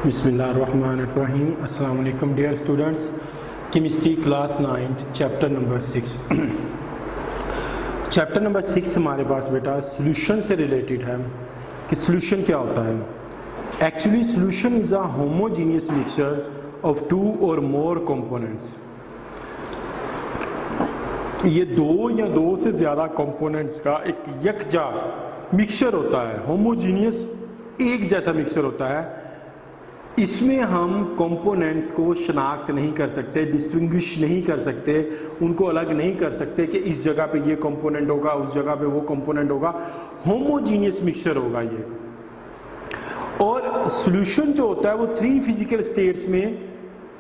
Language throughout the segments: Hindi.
बिस्मिल्लाहिर्रहमानिर्रहीम। अस्सलाम वालेकुम dear students. Chemistry class 9 chapter number 6। Chapter number 6 हमारे पास बेटा सॉल्यूशन से रिलेटेड है कि सॉल्यूशन क्या होता है। Actually solution is a homogeneous mixture of two और मोर कंपोनेंट्स। ये दो या दो से ज़्यादा कंपोनेंट्स का एक यकजा मिक्सचर होता है, होमोजीनियस एक जैसा मिक्सचर होता है। इसमें हम कंपोनेंट्स को शनाख्त नहीं कर सकते, डिस्टिंग्विश नहीं कर सकते, उनको अलग नहीं कर सकते कि इस जगह पे ये कंपोनेंट होगा, उस जगह पे वो कंपोनेंट होगा। होमोजीनियस मिक्सचर होगा ये। और सॉल्यूशन जो होता है वो 3 फिजिकल स्टेट्स में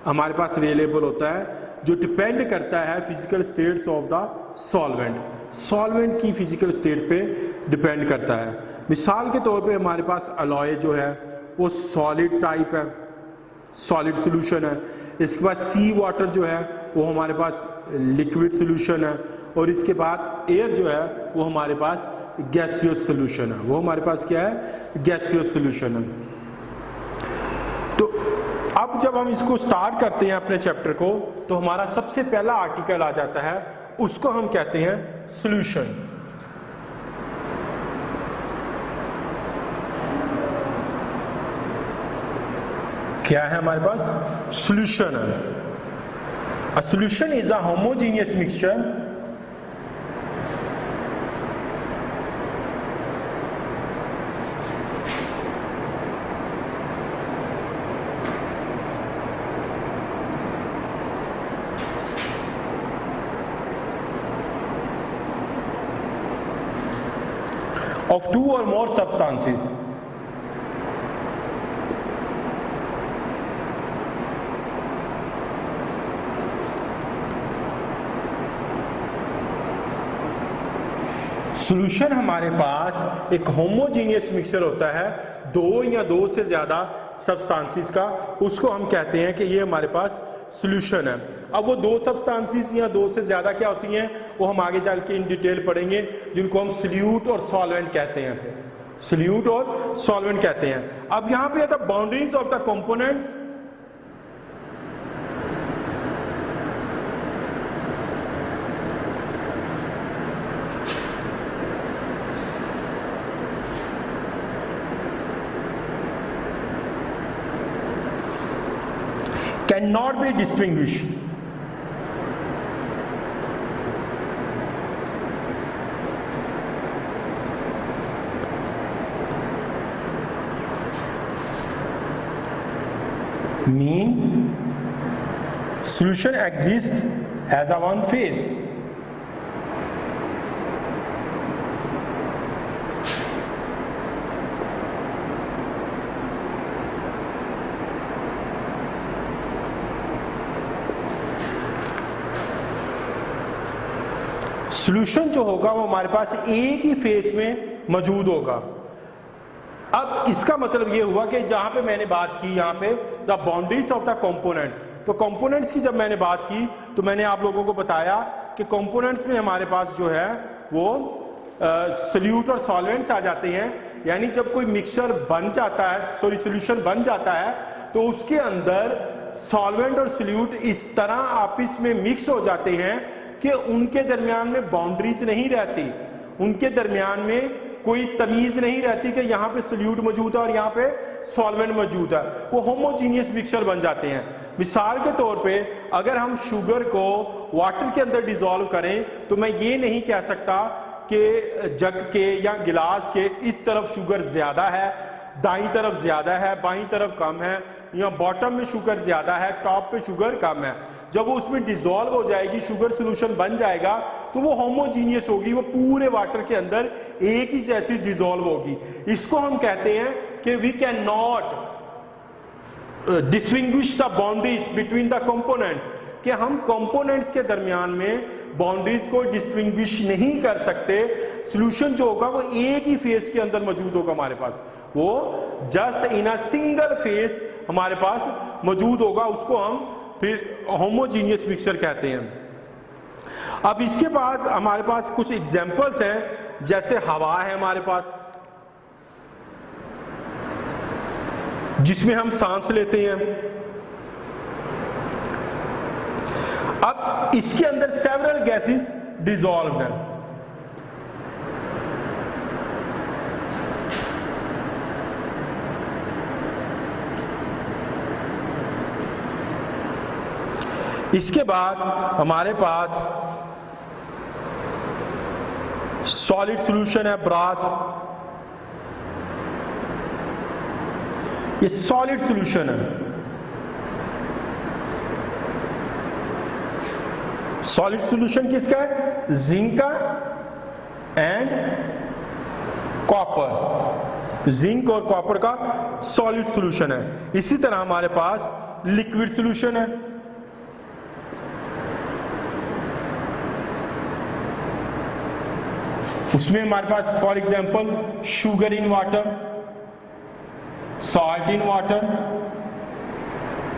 हमारे पास अवेलेबल होता है, जो डिपेंड करता है physical states of the solvent. Solvent की फिजिकल स्टेट पे डिपेंड करता है। मिसाल के तौर पे हमारे पास अलॉय जो है वो सॉलिड टाइप है, सॉलिड सॉल्यूशन है। इसके बाद सी वाटर जो है वो हमारे पास लिक्विड सॉल्यूशन है। और इसके बाद एयर जो है वो हमारे पास गैसियस सॉल्यूशन है। वो हमारे पास क्या है? गैसियस सॉल्यूशन है। तो अब जब हम इसको स्टार्ट करते हैं अपने चैप्टर को, तो हमारा सबसे पहला आर्टिकल आ जाता है, उसको हम कहते हैं सॉल्यूशन। क्या है हमारे पास? सॉल्यूशन है। A solution is a homogeneous mixture of two or more substances. Solution हमारे पास एक होमोजीनियस मिक्सचर होता है, दो या दो से ज्यादा सब्सटेंसेस का। उसको हम कहते हैं कि ये हमारे पास सॉल्यूशन है। अब वो दो सब्सटेंसेस या दो से ज्यादा क्या होती हैं वो हम आगे चल के इन डिटेल पढ़ेंगे, जिनको हम सॉल्यूट और सॉल्वेंट कहते हैं। सॉल्यूट और सॉल्वेंट कहते हैं। अब यहां पे the boundaries of the components. Cannot be distinguished. Mean solution exists as a one phase. Solution जो होगा वो हमारे पास एक ही फेस में मौजूद होगा। अब इसका मतलब ये हुआ कि जहां पे मैंने बात की यहाँ पे the boundaries of the components, तो कंपोनेंट्स की जब मैंने बात की तो मैंने आप लोगों को बताया कि कंपोनेंट्स में हमारे पास जो है वो सॉल्यूट और सॉल्वेंट्स आ जाते हैं। यानी जब कोई मिक्सचर बन जाता है, सॉल्यूशन बन जाता है, तो उसके अंदर सॉल्वेंट और सॉल्यूट इस तरह आपस में मिक्स हो जाते हैं कि उनके दरमियान में बाउंड्रीज नहीं रहती, उनके दरमियान में कोई तमीज नहीं रहती कि यहाँ पे सॉल्यूट मौजूद है और यहाँ पे सॉल्वेंट मौजूद है। वो होमोजीनियस मिक्सचर बन जाते हैं। मिसाल के तौर पे अगर हम शुगर को वाटर के अंदर डिसॉल्व करें, तो मैं ये नहीं कह सकता कि जग के या गिलास के इस तरफ शुगर ज्यादा है, दाईं तरफ ज्यादा है, बाईं तरफ कम है, या बॉटम में शुगर ज्यादा है, टॉप पे शुगर कम है। जब वो उसमें डिसॉल्व हो जाएगी, शुगर सॉल्यूशन बन जाएगा, तो वो होमोजीनियस होगी, वो पूरे वाटर के अंदर एक ही जैसी डिसॉल्व होगी। इसको हम कहते हैं कि we can not distinguish the boundaries between the components, कि हम कंपोनेंट्स के दरमियान में बाउंड्रीज को डिस्टिंग्विश नहीं कर सकते। सॉल्यूशन जो होगा वो एक ही फेज के अंदर मौजूद होगा हमारे पास, वो just in a single phase हमारे पास मौजूद होगा। उसको हम फिर होमोजीनियस मिक्सचर कहते हैं। अब इसके पास हमारे पास कुछ एग्जांपल्स हैं, जैसे हवा है हमारे पास, जिसमें हम सांस लेते हैं। अब इसके अंदर सेवरल गैसेस डिसॉल्व हैं। इसके बाद हमारे पास सॉलिड सॉल्यूशन है ब्रास। ये सॉलिड सॉल्यूशन है। सॉलिड सॉल्यूशन किसका है? जिंक का एंड कॉपर। जिंक और कॉपर का सॉलिड सॉल्यूशन है। इसी तरह हमारे पास लिक्विड सॉल्यूशन है। उसमें हमारे पास for example sugar in water, salt in water.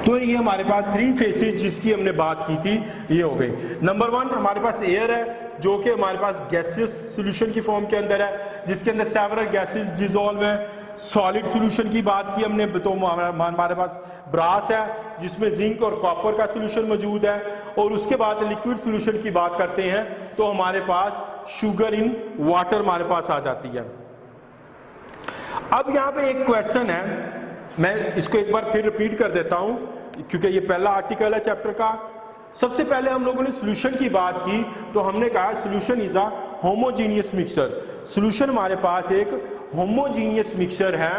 तो ये हमारे पास 3 फेसेस जिसकी हमने बात की थी ये हो गई। नंबर 1 हमारे पास एयर है जो कि हमारे पास गैसियस सॉल्यूशन की फॉर्म के अंदर है, जिसके अंदर सेवरल गैसेस डिसॉल्व है। सॉलिड सॉल्यूशन की बात की हमने तो हमारे पास ब्रास है जिसमें जिंक और कॉपर का सॉल्यूशन मौजूद है। और उसके बाद लिक्विड सॉल्यूशन की बात करते हैं तो हमारे पास शुगर इन वाटर हमारे पास आ जाती है। अब यहां पे एक क्वेश्चन है, मैं इसको एक बार फिर रिपीट कर देता हूं क्योंकि ये पहला आर्टिकल है चैप्टर का। सबसे पहले हम लोगों ने सॉल्यूशन की बात की तो हमने कहा solution is a homogeneous mixture. Solution हमारे पास एक होमोजीनियस मिक्सचर है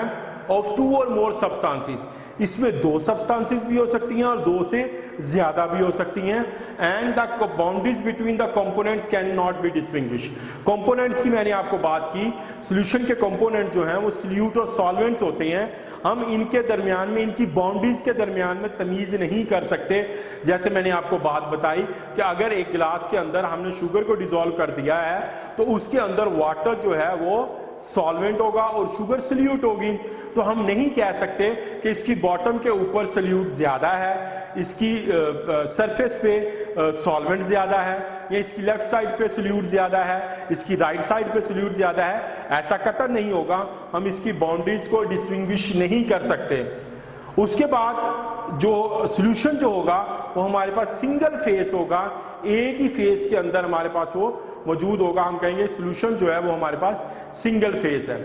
ऑफ 2 और मोर सब्सटेंसेस। इसमें 2 सब्सटेंसेस भी हो सकती हैं और 2 से ज्यादा भी हो सकती हैं। And the boundaries between the components can not be distinguish. Components की मैंने आपको बात की, सॉल्यूशन के कंपोनेंट जो हैं वो सॉल्यूट और सॉल्वेंट्स होते हैं। हम इनके दरमियान में, इनकी बाउंड्रीज के दरमियान में तमीज नहीं कर सकते। जैसे मैंने आपको बात बताई कि अगर एक गिलास के अंदर हमने शुगर को डिसॉल्व कर दिया है तो उसके अंदर वाटर जो है वो सॉल्वेंट होगा और शुगर सॉल्यूट होगी। तो हम नहीं कह सकते कि इसकी बॉटम के ऊपर सॉल्यूट ज्यादा है, इसकी सरफेस पे सॉल्वेंट ज्यादा है, या इसकी लेफ्ट साइड पे सॉल्यूट ज्यादा है, इसकी राइट साइड पे सॉल्यूट ज्यादा है। ऐसा कतई नहीं होगा, हम इसकी बाउंड्रीज को डिस्टिंग्विश नहीं कर सकते। उसके बाद जो सॉल्यूशन जो होगा वो हमारे पास सिंगल फेस होगा, एक ही फेस के अंदर हमारे पास वो मौजूद होगा। हम कहेंगे सॉल्यूशन जो है वो हमारे पास सिंगल फेस है।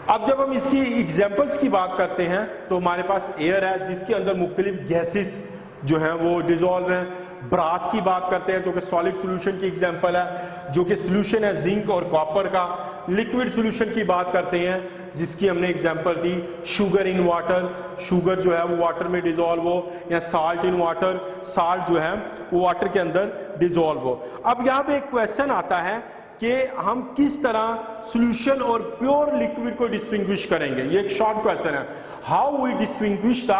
अब जब हम इसकी एग्जांपल्स की बात करते हैं तो हमारे पास एयर है जिसके अंदर मुख्तलिफ गैसेस जो हैं वो डिसॉल्व हैं। ब्रास की बात करते हैं जो कि सॉलिड सॉल्यूशन की एग्जांपल है, जो कि सॉल्यूशन है जिंक और कॉपर का। लिक्विड सॉल्यूशन की बात करते हैं जिसकी हमने example the sugar in water, sugar जो है वो वाटर में डिसॉल्व हो, या साल्ट इन वाटर, साल्ट जो है वो वाटर के अंदर डिसॉल्व हो। अब यहाँ पे एक क्वेश्चन आता है कि हम किस तरह सॉल्यूशन और प्योर लिक्विड को डिस्टिंग्विश करेंगे। ये एक शॉर्ट क्वेश्चन है, how we distinguish the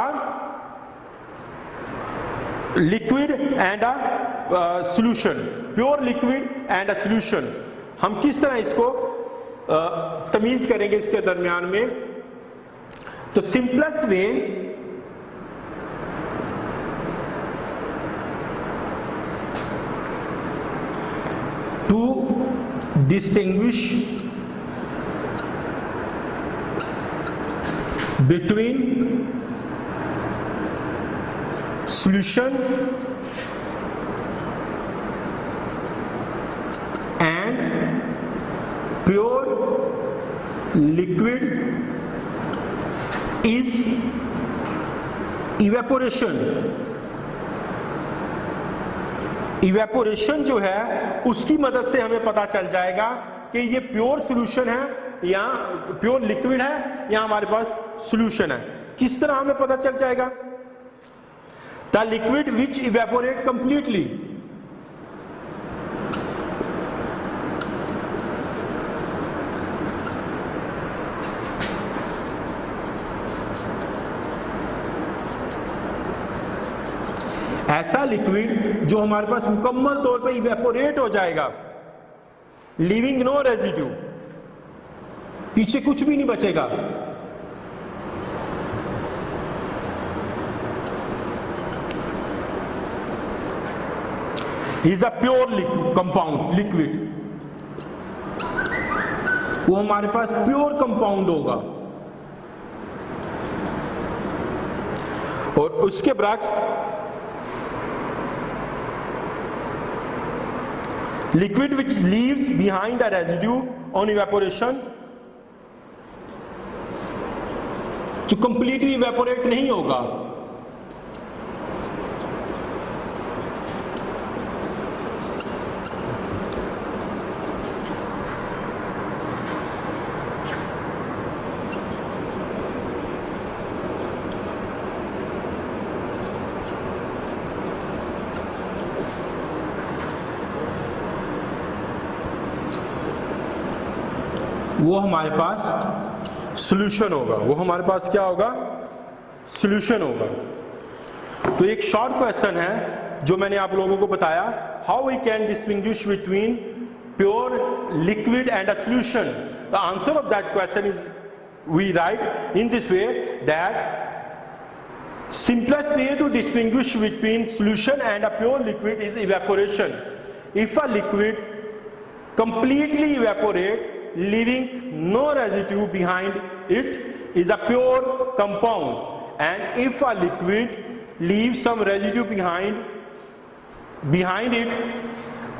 liquid and a solution, pure liquid and a solution. हम किस तरह इसको तमीज करेंगे इसके दरमियान में। तो simplest way to distinguish between solution and pure liquid is evaporation। Evaporation जो है उसकी मदद से हमें पता चल जाएगा कि ये प्योर सॉल्यूशन है या प्योर लिक्विड है या हमारे पास सॉल्यूशन है। किस तरह हमें पता चल जाएगा? The liquid which evaporate completely, ऐसा लिक्विड जो हमारे पास मुकम्मल तौर पे इवेपोरेट हो जाएगा, लीविंग नो रेजिड्यू, पीछे कुछ भी नहीं बचेगा। Is a pure compound liquid, वो हमारे पास प्योर कंपाउंड होगा। और उसके बरक्स liquid which leaves behind a residue on evaporation, जो completely evaporate नहीं होगा, वो हमारे पास सॉल्यूशन होगा। वो हमारे पास क्या होगा? सॉल्यूशन होगा। तो एक शॉर्ट क्वेश्चन है जो मैंने आप लोगों को बताया, how we can distinguish between pure liquid and a solution. The answer of that question is we write in this way that simplest way to distinguish between solution and a pure liquid is evaporation. If a liquid completely evaporate leaving no residue behind it is a pure compound, and if a liquid leaves some residue behind it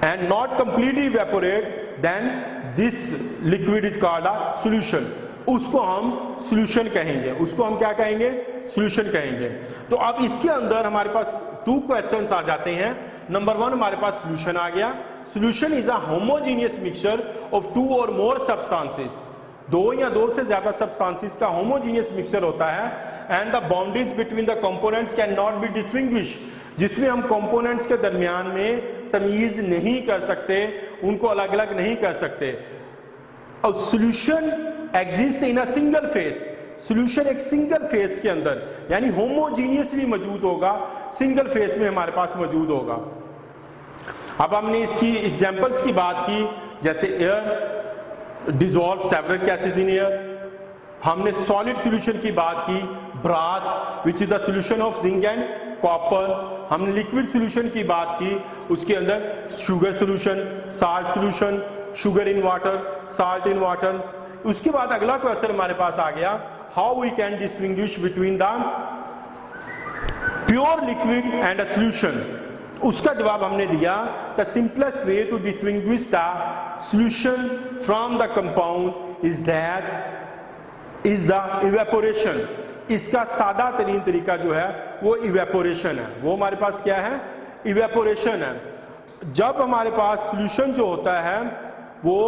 and not completely evaporate, then this liquid is called a solution. उसको हम सॉल्यूशन कहेंगे, उसको हम क्या कहेंगे? सॉल्यूशन कहेंगे। तो अब इसके अंदर हमारे पास 2 क्वेश्चंस आ जाते हैं। नंबर 1 हमारे पास सॉल्यूशन आ गया। Solution is a homogeneous mixture of 2 और मोर सब्सटेंसेस, 2 या 2 से ज्यादा सब्सटेंसेस का होमोजेनियस मिक्सचर होता है। And the boundaries between the components can not be distinguish, जिसमें हम कंपोनेंट्स के दरमियान में तमीज नहीं कर सकते, उनको अलग अलग नहीं कर सकते। और solution exist in a single phase, solution एक सिंगल फेज के अंदर यानी होमोजीनियसली मौजूद होगा, सिंगल फेज में हमारे पास मौजूद होगा। अब हमने इसकी एग्जांपल्स की बात की, जैसे air dissolve several gases in air, हमने सॉलिड सॉल्यूशन की बात की, brass which is the solution of zinc and copper, हमने लिक्विड सॉल्यूशन की बात की, उसके अंदर sugar solution, salt solution, sugar in water, salt in water. उसके बाद अगला क्वेश्चन हमारे पास आ गया, how we can distinguish between the pure liquid and a solution. उसका जवाब हमने दिया, the simplest way to distinguish the solution from the compound is the evaporation. इसका सादा तरीन तरीका जो है वो इवेपोरेशन है। वो हमारे पास क्या है? इवेपोरेशन है। जब हमारे पास सॉल्यूशन जो होता है वो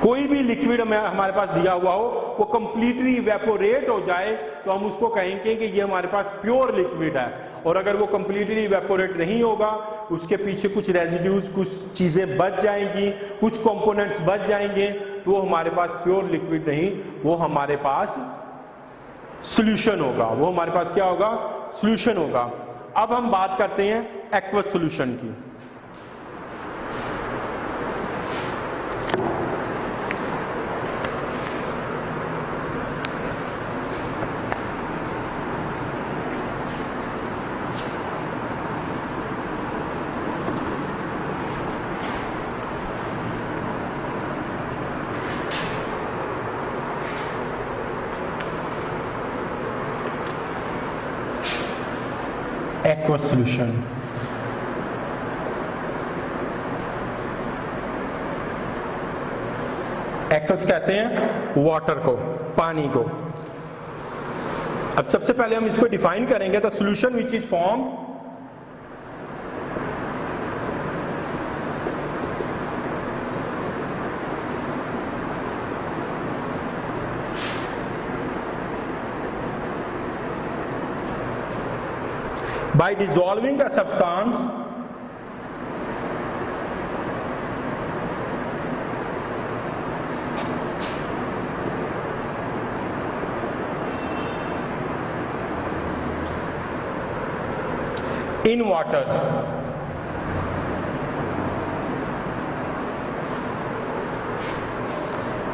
कोई भी लिक्विड हमारे पास दिया हुआ हो, वो कंप्लीटली इवेपोरेट हो जाए तो हम उसको कहेंगे कि ये हमारे पास प्योर लिक्विड है। और अगर वो कंप्लीटली इवेपोरेट नहीं होगा, उसके पीछे कुछ रेजिड्यूज, कुछ चीजें बच जाएंगी, कुछ कंपोनेंट्स बच जाएंगे, तो वो हमारे पास प्योर लिक्विड नहीं, वो हमारे पास सॉल्यूशन होगा। वो हमारे पास क्या होगा? सॉल्यूशन होगा। अब हम बात करते हैं एक्वस सॉल्यूशन की। एक्वस सॉल्यूशन, एक्वस कहते हैं वाटर को, पानी को। अब सबसे पहले हम इसको डिफाइन करेंगे, तो solution which is form by dissolving a substance in water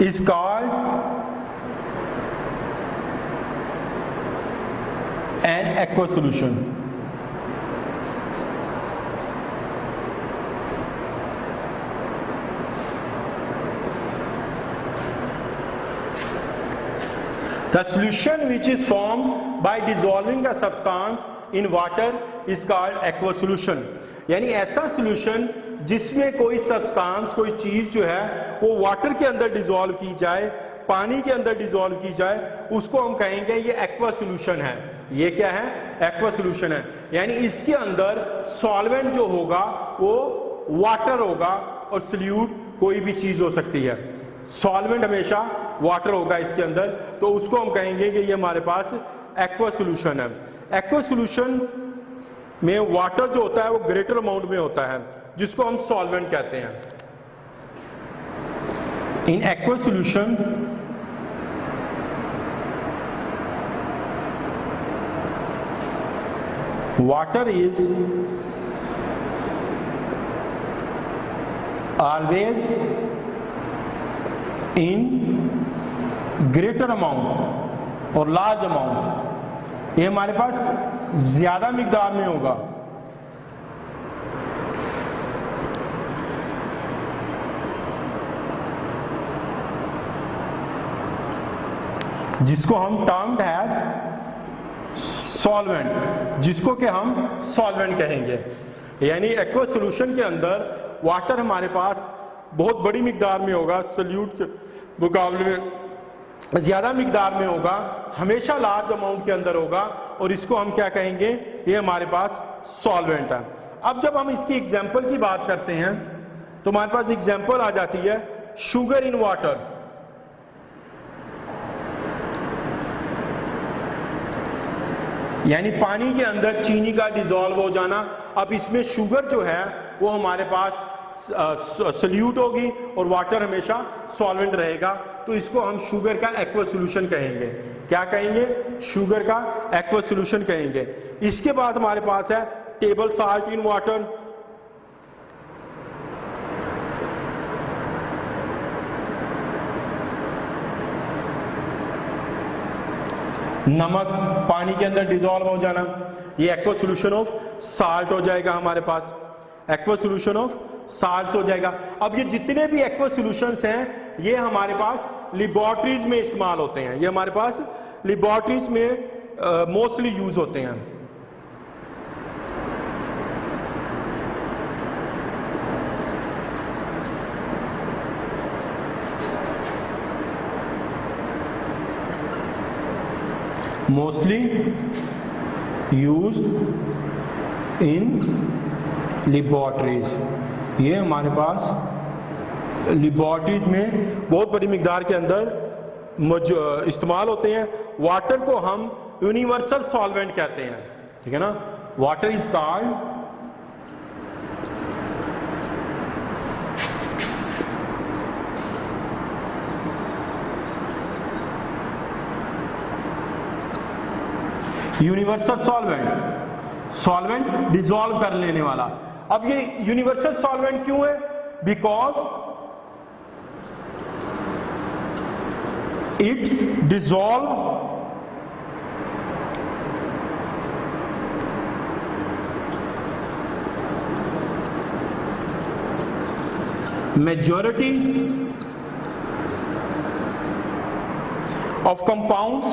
is called an aqueous solution. The solution which is formed by dissolving a substance in water is called aqueous solution. यानी ऐसा solution जिसमें कोई substance, कोई चीज जो है वो वाटर के अंदर डिसॉल्व की जाए, पानी के अंदर डिसॉल्व की जाए, उसको हम कहेंगे ये एक्वा सोल्यूशन है। ये क्या है? एक्वा सोल्यूशन है। यानी इसके अंदर सॉल्वेंट जो होगा वो वाटर होगा और सॉल्यूट कोई भी चीज हो सकती है। सॉल्वेंट हमेशा वाटर होगा इसके अंदर, तो उसको हम कहेंगे कि ये हमारे पास एक्वा सोल्यूशन है। एक्वा सोल्यूशन में वाटर जो होता है वो ग्रेटर अमाउंट में होता है, जिसको हम सॉल्वेंट कहते हैं। In aqua solution water is always in greater amount और large amount, ये हमारे पास ज्यादा मिकदार में होगा। जिसको हम टर्म्ड एज सॉल्वेंट, जिसको कि हम सॉल्वेंट कहेंगे। यानी एक्वा सॉल्यूशन के अंदर वाटर हमारे पास बहुत बड़ी मिकदार में होगा, सॉल्यूट के मुकाबले में ज्यादा मिकदार में होगा, हमेशा लार्ज अमाउंट के अंदर होगा, और इसको हम क्या कहेंगे? ये हमारे पास सॉल्वेंट है। अब जब हम इसकी एग्जाम्पल की बात करते हैं तो हमारे पास एग्जाम्पल आ जाती है शुगर इन वाटर। यानी पानी के अंदर चीनी का डिसॉल्व हो जाना। अब इसमें शुगर जो है वो हमारे पास सॉल्यूट होगी और वाटर हमेशा सॉल्वेंट रहेगा, तो इसको हम शुगर का एक्वा सॉल्यूशन कहेंगे। क्या कहेंगे? शुगर का एक्वा सॉल्यूशन कहेंगे। इसके बाद हमारे पास है टेबल साल्ट इन वाटर। नमक पानी के अंदर डिसॉल्व हो जाना, ये एक्वा सॉल्यूशन ऑफ साल्ट हो जाएगा हमारे पास, एक्वा सॉल्यूशन ऑफ साल्ट हो जाएगा। अब ये जितने भी एक्वा सॉल्यूशंस हैं ये हमारे पास लेबोरेटरीज में इस्तेमाल होते हैं, ये हमारे पास लेबोरेटरीज में मोस्टली यूज होते हैं। मोस्टली यूज्ड इन लेबोरेटरीज, ये हमारे पास लेबोरेटरीज में बहुत बड़ी मिकदार के अंदर इस्तेमाल होते हैं। वाटर को हम यूनिवर्सल सॉल्वेंट कहते हैं, ठीक है ना। Water is called universal solvent, solvent dissolve कर लेने वाला। अब ये यूनिवर्सल सॉल्वेंट क्यों है? Because it dissolve majority of compounds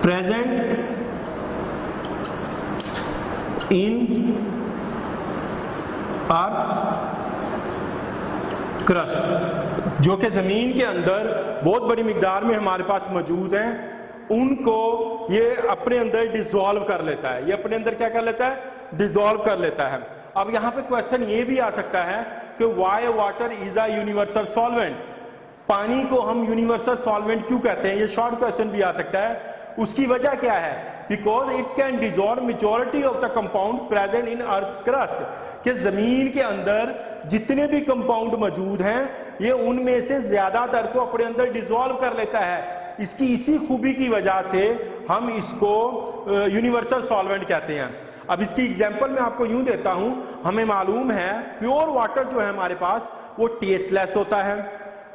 present in Earth's crust, जो कि जमीन के अंदर बहुत बड़ी मिकदार में हमारे पास मौजूद हैं, उनको ये अपने अंदर डिसॉल्व कर लेता है। ये अपने अंदर क्या कर लेता है? डिसॉल्व कर लेता है। अब यहां पे क्वेश्चन ये भी आ सकता है कि why water is a universal solvent, पानी को हम यूनिवर्सल सॉल्वेंट क्यों कहते हैं? ये शॉर्ट क्वेश्चन भी आ सकता है। उसकी वजह क्या है? Because it can dissolve majority of the compound present in earth crust, कि जमीन के अंदर जितने भी कंपाउंड मौजूद हैं ये उनमें से ज्यादातर को अपने अंदर डिसॉल्व कर लेता है। इसकी इसी खूबी की वजह से हम इसको यूनिवर्सल सॉल्वेंट कहते हैं। अब इसकी एग्जांपल मैं आपको यूं देता हूं, हमें मालूम है प्योर वाटर जो है हमारे पास वो टेस्टलेस होता है,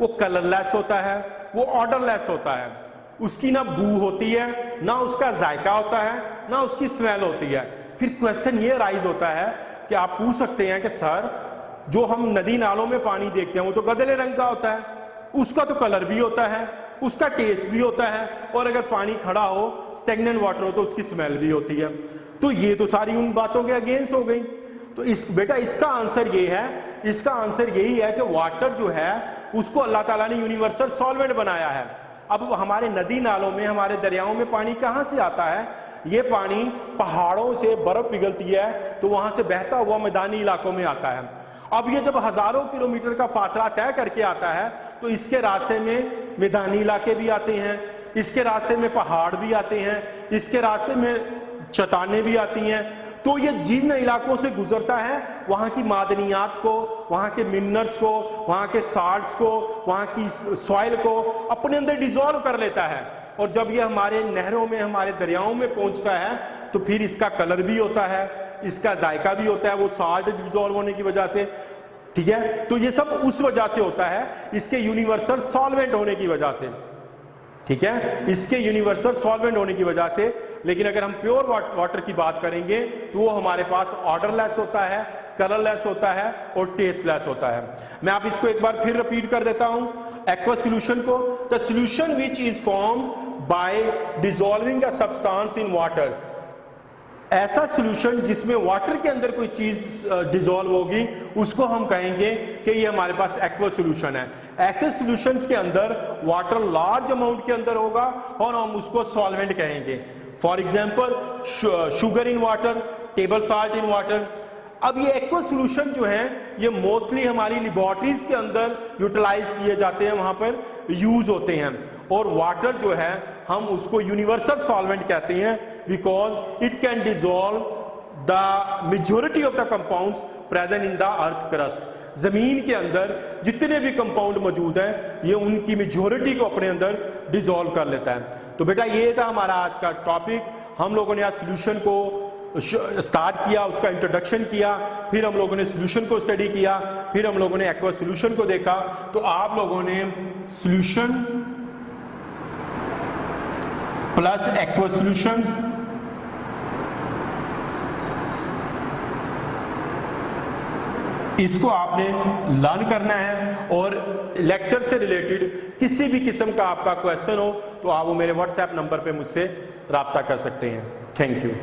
वो कलरलेस होता है, वो ऑर्डरलेस होता है। उसकी ना बू होती है, ना उसका जायका होता है, ना उसकी स्मेल होती है। फिर क्वेश्चन ये राइज होता है कि आप पूछ सकते हैं कि सर जो हम नदी नालों में पानी देखते हैं वो तो गदले रंग का होता है, उसका तो कलर भी होता है, उसका टेस्ट भी होता है, और अगर पानी खड़ा हो, स्टेगनेंट वाटर हो, तो उसकी स्मेल भी होती है। तो ये तो सारी उन बातों के अगेंस्ट हो गई। तो बेटा इसका आंसर ये है, इसका आंसर यही है कि वाटर जो है उसको अल्लाह ताला ने यूनिवर्सल सॉल्वेंट बनाया है। अब हमारे नदी नालों में, हमारे दरियाओं में पानी कहाँ से आता है? ये पानी पहाड़ों से बर्फ पिघलती है तो वहां से बहता हुआ मैदानी इलाकों में आता है। अब ये जब हजारों किलोमीटर का फासला तय करके आता है तो इसके रास्ते में मैदानी इलाके भी आते हैं, इसके रास्ते में पहाड़ भी आते हैं, इसके रास्ते में चट्टानें भी आती हैं। तो ये जिन इलाकों से गुजरता है वहां की मादनियात को, वहां के मिनरल्स को, वहां के साल्ट्स को, वहां की सॉइल को अपने अंदर डिसॉल्व कर लेता है। और जब ये हमारे नहरों में, हमारे दरियाओं में पहुंचता है तो फिर इसका कलर भी होता है, इसका जायका भी होता है, वो साल्ट डिसॉल्व होने की वजह से। ठीक है, तो ये सब उस वजह से होता है, इसके यूनिवर्सल सॉल्वेंट होने की वजह से। ठीक है, इसके यूनिवर्सल सॉल्वेंट होने की वजह से। लेकिन अगर हम प्योर वाटर की बात करेंगे तो वो हमारे पास ऑर्डरलेस होता है, कलरलेस होता है और टेस्टलेस होता है। मैं आप इसको एक बार फिर रिपीट कर देता हूं, एक्वा सॉल्यूशन को, the solution which is formed by dissolving a substance in water. ऐसा सॉल्यूशन जिसमें वाटर के अंदर कोई चीज डिसॉल्व होगी उसको हम कहेंगे कि ये हमारे पास एक्वा सॉल्यूशन है। ऐसे सॉल्यूशंस के अंदर वाटर लार्ज अमाउंट के अंदर होगा और हम उसको सॉल्वेंट कहेंगे। For example sugar in water, table salt in water. अब ये एक्वा सॉल्यूशन जो है ये मोस्टली हमारी लेबोरेटरीज के अंदर यूटिलाइज किए जाते हैं, वहां पर यूज होते हैं। और वाटर जो है हम उसको यूनिवर्सल सॉल्वेंट कहते हैं because it can dissolve the majority of the compounds present in the earth crust. जमीन के अंदर जितने भी कंपाउंड मौजूद हैं ये उनकी मेजॉरिटी को अपने अंदर डिसॉल्व कर लेता है। तो बेटा ये था हमारा आज का टॉपिक। हम लोगों ने आज सॉल्यूशन को स्टार्ट किया, उसका इंट्रोडक्शन किया, फिर हम लोगों ने सॉल्यूशन को स्टडी किया, फिर हम लोगों ने एक्वा सॉल्यूशन को देखा। तो आप लोगों ने सॉल्यूशन प्लस एक्वा सॉल्यूशन इसको आपने लर्न करना है। और लेक्चर से रिलेटेड किसी भी किस्म का आपका क्वेश्चन हो तो आप वो मेरे व्हाट्सएप नंबर पे मुझसे राब्ता कर सकते हैं। Thank you.